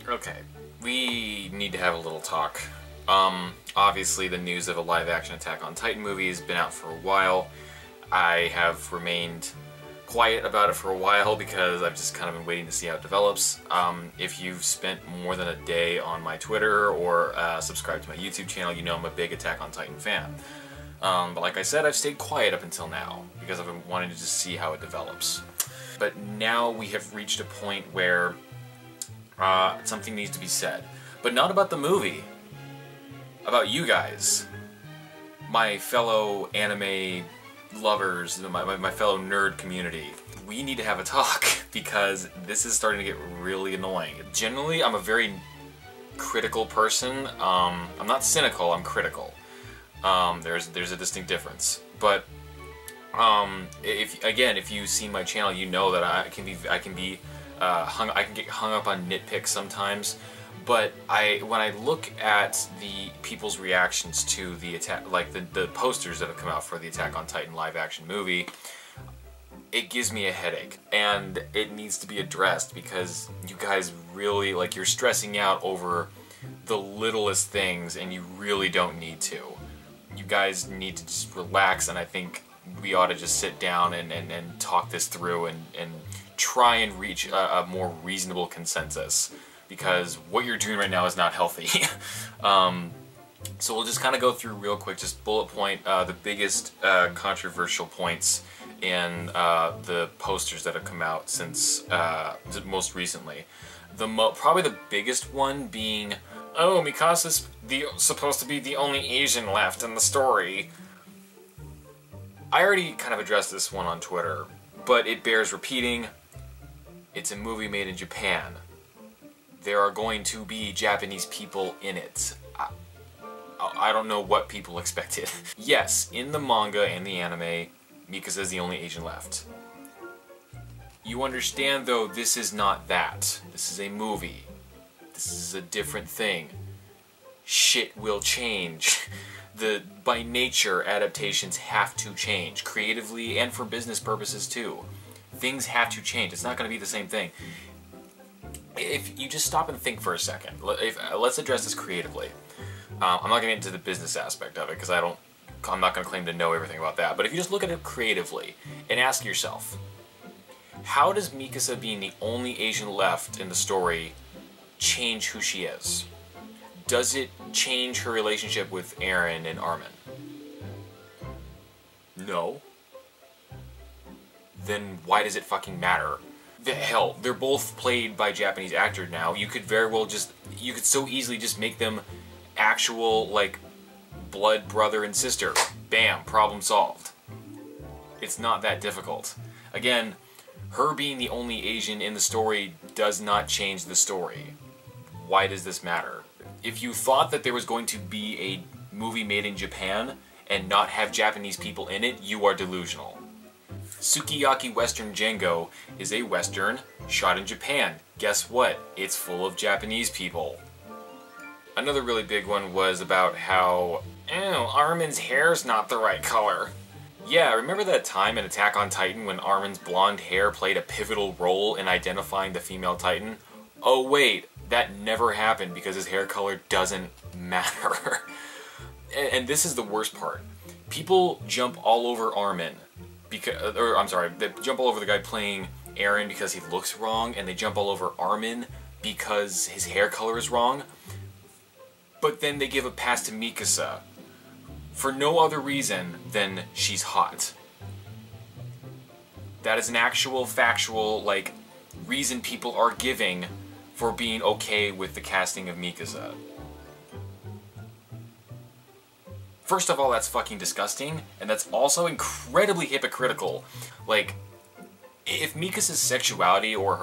Okay, we need to have a little talk. Obviously the news of a live-action Attack on Titan movie has been out for a while. I have remained quiet about it for a while because I've just kind of been waiting to see how it develops. If you've spent more than a day on my Twitter or subscribed to my YouTube channel, you know I'm a big Attack on Titan fan. But like I said, I've stayed quiet up until now because I've been wanting to just see how it develops. But now we have reached a point where something needs to be said. But not about the movie. About you guys. My fellow anime lovers, my fellow nerd community. We need to have a talk because this is starting to get really annoying. Generally, I'm a very critical person. I'm not cynical, I'm critical. There's a distinct difference. But if you've seen my channel, you know that I can get hung up on nitpicks sometimes. But when I look at the people's reactions to the attack, like the posters that have come out for the Attack on Titan live-action movie, it gives me a headache, and it needs to be addressed because you guys really, like, you're stressing out over the littlest things, and you really don't need to. You guys need to just relax, and I think we ought to just sit down and talk this through and try and reach a more reasonable consensus. Because what you're doing right now is not healthy. So we'll just kind of go through real quick, just bullet point the biggest controversial points in the posters that have come out since most recently. Probably the biggest one being, oh, Mikasa's supposed to be the only Asian left in the story. I already kind of addressed this one on Twitter, but it bears repeating. It's a movie made in Japan. There are going to be Japanese people in it. I don't know what people expected. Yes, in the manga and the anime, Mikasa is the only Asian left. You understand, though, this is not that. This is a movie. This is a different thing. Shit will change. By nature, adaptations have to change, creatively and for business purposes too. Things have to change. It's not going to be the same thing. If you just stop and think for a second, let's address this creatively. I'm not going to get into the business aspect of it because I'm not going to claim to know everything about that. But if you just look at it creatively and ask yourself, how does Mikasa being the only Asian left in the story change who she is? Does it change her relationship with Eren and Armin? No. Then why does it fucking matter? Hell, they're both played by Japanese actors now. You could very well you could so easily just make them actual, like, blood brother and sister. Bam, problem solved. It's not that difficult. Again, her being the only Asian in the story does not change the story. Why does this matter? If you thought that there was going to be a movie made in Japan and not have Japanese people in it, you are delusional. Sukiyaki Western Django is a western shot in Japan. Guess what? It's full of Japanese people. Another really big one was about how, oh, Armin's hair's not the right color. Yeah, remember that time in Attack on Titan when Armin's blonde hair played a pivotal role in identifying the female Titan? Oh wait, that never happened because his hair color doesn't matter. And this is the worst part. People jump all over Armin. They jump all over the guy playing Eren because he looks wrong, and they jump all over Armin because his hair color is wrong. But then they give a pass to Mikasa for no other reason than she's hot. That is an actual, factual, like, reason people are giving for being okay with the casting of Mikasa. First of all, that's fucking disgusting, and that's also incredibly hypocritical. Like, if Mikasa's sexuality or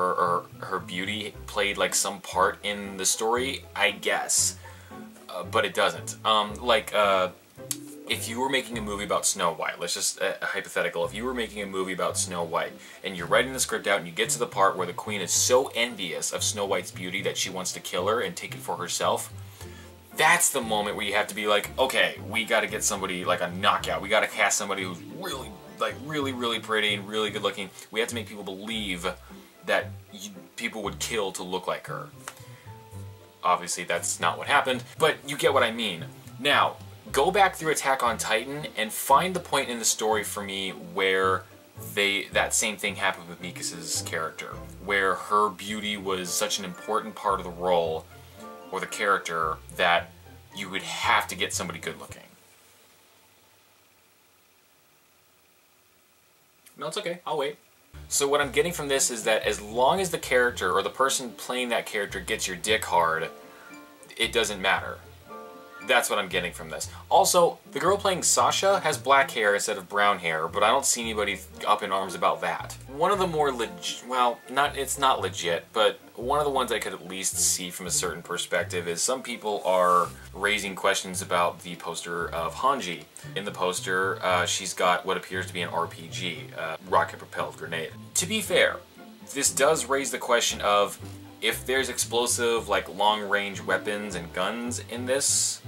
her beauty played, like, some part in the story, I guess. But it doesn't. If you were making a movie about Snow White, let's just, hypothetical, if you were making a movie about Snow White, and you're writing the script out and you get to the part where the queen is so envious of Snow White's beauty that she wants to kill her and take it for herself, that's the moment where you have to be like, okay, we gotta get somebody, like, a knockout. We gotta cast somebody who's really, like, really pretty and really good looking. We have to make people believe that people would kill to look like her. obviously that's not what happened, but you get what I mean. Now, go back through Attack on Titan and find the point in the story for me where that same thing happened with Mikasa's character, where her beauty was such an important part of the role or the character that you would have to get somebody good looking. No, it's okay, I'll wait. So what I'm getting from this is that as long as the character or the person playing that character gets your dick hard, it doesn't matter. That's what I'm getting from this. Also, the girl playing Sasha has black hair instead of brown hair, but I don't see anybody up in arms about that. One of the more well, it's not legit, but one of the ones I could at least see from a certain perspective is some people are raising questions about the poster of Hanji. In the poster, she's got what appears to be an RPG, rocket-propelled grenade. To be fair, this does raise the question of if there's explosive, like long-range weapons and guns in this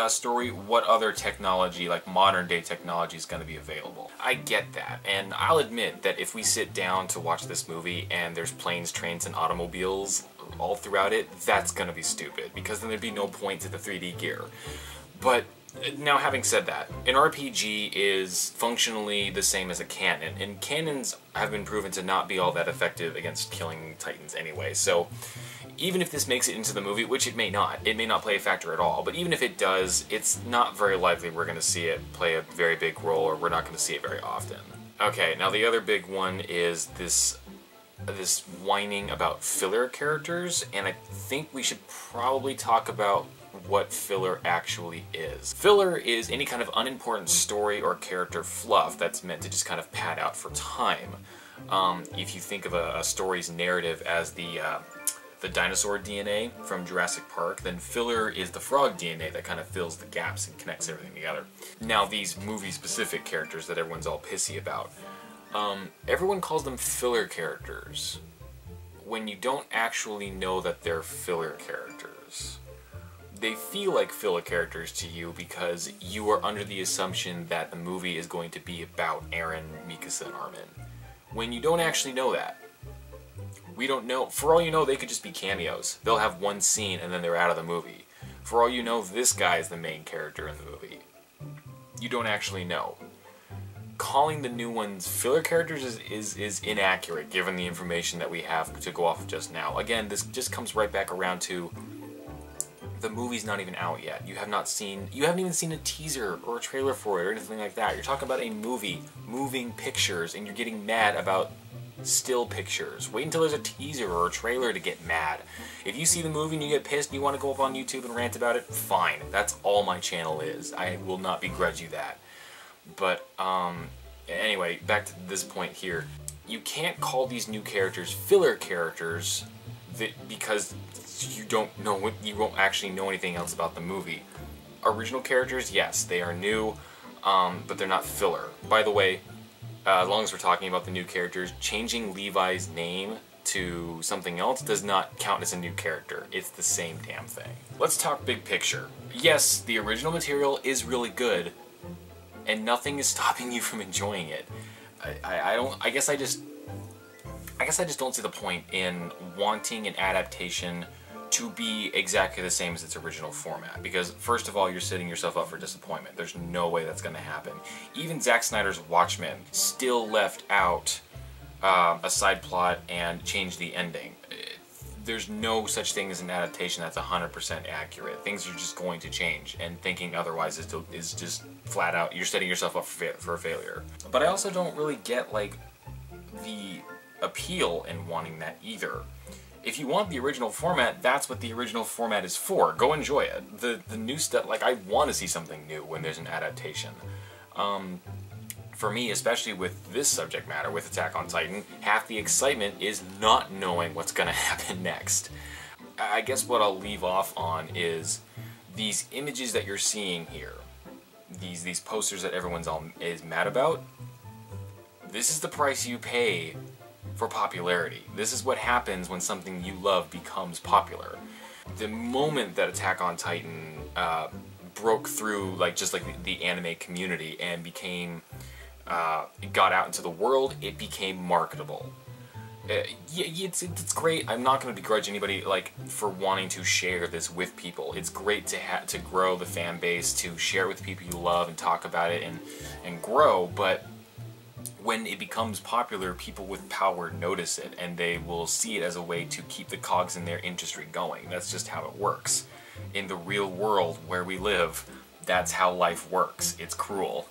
story, what other technology, like modern-day technology, is going to be available? I get that, and I'll admit that if we sit down to watch this movie and there's planes, trains, and automobiles all throughout it, that's going to be stupid, because then there'd be no point to the 3D gear. But now, having said that, an RPG is functionally the same as a cannon, and cannons have been proven to not be all that effective against killing Titans anyway, so even if this makes it into the movie, which it may not play a factor at all, but even if it does, it's not very likely we're going to see it play a very big role, or we're not going to see it very often. Okay, now the other big one is this whining about filler characters, and I think we should probably talk about what filler actually is. Filler is any kind of unimportant story or character fluff that's meant to just kind of pad out for time. If you think of a story's narrative as the dinosaur DNA from Jurassic Park, then filler is the frog DNA that kind of fills the gaps and connects everything together. Now, these movie-specific characters that everyone's all pissy about, everyone calls them filler characters when you don't actually know that they're filler characters. They feel like filler characters to you because you are under the assumption that the movie is going to be about Eren, Mikasa, and Armin, when you don't actually know that. We don't know. For all you know, they could just be cameos. They'll have one scene and then they're out of the movie. For all you know, this guy is the main character in the movie. You don't actually know. Calling the new ones filler characters is inaccurate given the information that we have to go off of just now. Again, this just comes right back around to the movie's not even out yet. You haven't even seen a teaser or a trailer for it or anything like that. You're talking about a movie, moving pictures, and you're getting mad about still pictures. Wait until there's a teaser or a trailer to get mad. If you see the movie and you get pissed and you want to go up on YouTube and rant about it, fine. That's all my channel is. I will not begrudge you that. But, anyway, back to this point here. You can't call these new characters filler characters because you won't actually know anything else about the movie. Original characters, yes, they are new, but they're not filler. By the way, as long as we're talking about the new characters, changing Levi's name to something else does not count as a new character. It's the same damn thing. Let's talk big picture. Yes, the original material is really good, and nothing is stopping you from enjoying it. I guess I just don't see the point in wanting an adaptation to be exactly the same as its original format, because first of all, you're setting yourself up for disappointment. There's no way that's going to happen. Even Zack Snyder's Watchmen still left out a side plot and changed the ending. There's no such thing as an adaptation that's 100% accurate. Things are just going to change, and thinking otherwise is just flat out, you're setting yourself up for a failure. But I also don't really get, like, the appeal in wanting that either. If you want the original format, that's what the original format is for. Go enjoy it. The new stuff, like, I want to see something new when there's an adaptation. For me, especially with this subject matter, with Attack on Titan, half the excitement is not knowing what's going to happen next. I guess what I'll leave off on is these images that you're seeing here. These posters that everyone's is mad about. This is the price you pay for popularity. This is what happens when something you love becomes popular. The moment that Attack on Titan broke through, like, just like the anime community and became, it got out into the world, it became marketable. Yeah, it's great. I'm not going to begrudge anybody like for wanting to share this with people. It's great to grow the fan base, to share it with people you love and talk about it and grow. But when it becomes popular, people with power notice it and they will see it as a way to keep the cogs in their industry going. That's just how it works. In the real world where we live, that's how life works. It's cruel.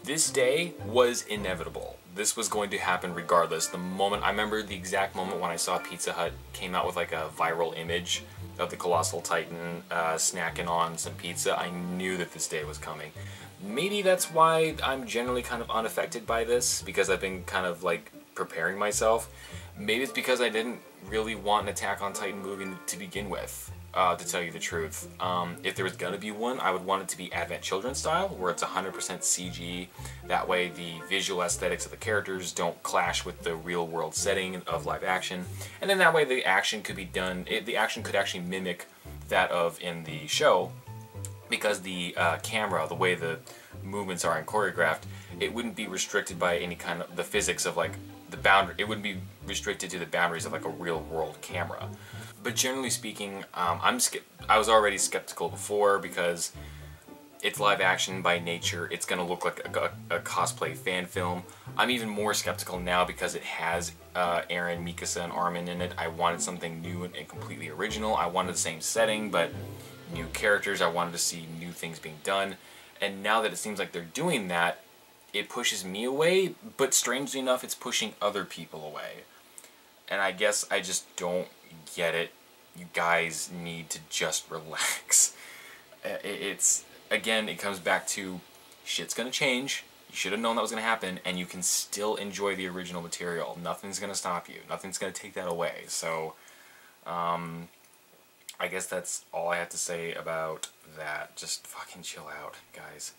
This day was inevitable. This was going to happen regardless. I remember the exact moment when I saw Pizza Hut came out with like a viral image of the Colossal Titan snacking on some pizza. I knew that this day was coming. Maybe that's why I'm generally kind of unaffected by this, because I've been kind of like preparing myself. Maybe it's because I didn't really want an Attack on Titan movie to begin with. To tell you the truth. If there was gonna be one, I would want it to be Advent Children style, where it's 100% CG. That way the visual aesthetics of the characters don't clash with the real world setting of live action. And then that way the action could be done, the action could actually mimic that of in the show, because the camera, the way the movements are choreographed, it wouldn't be restricted by any kind of the physics of like the boundary. It wouldn't be restricted to the boundaries of like a real world camera. But generally speaking, I was already skeptical before because it's live action by nature. It's going to look like a cosplay fan film. I'm even more skeptical now because it has Eren, Mikasa, and Armin in it. I wanted something new and completely original. I wanted the same setting, but new characters. I wanted to see new things being done. And now that it seems like they're doing that, it pushes me away, but strangely enough, it's pushing other people away. And I guess I just don't get it. You guys need to just relax. It's, again, it comes back to shit's gonna change. You should have known that was gonna happen, and you can still enjoy the original material. Nothing's gonna stop you. Nothing's gonna take that away. So, I guess that's all I have to say about that. Just fucking chill out, guys.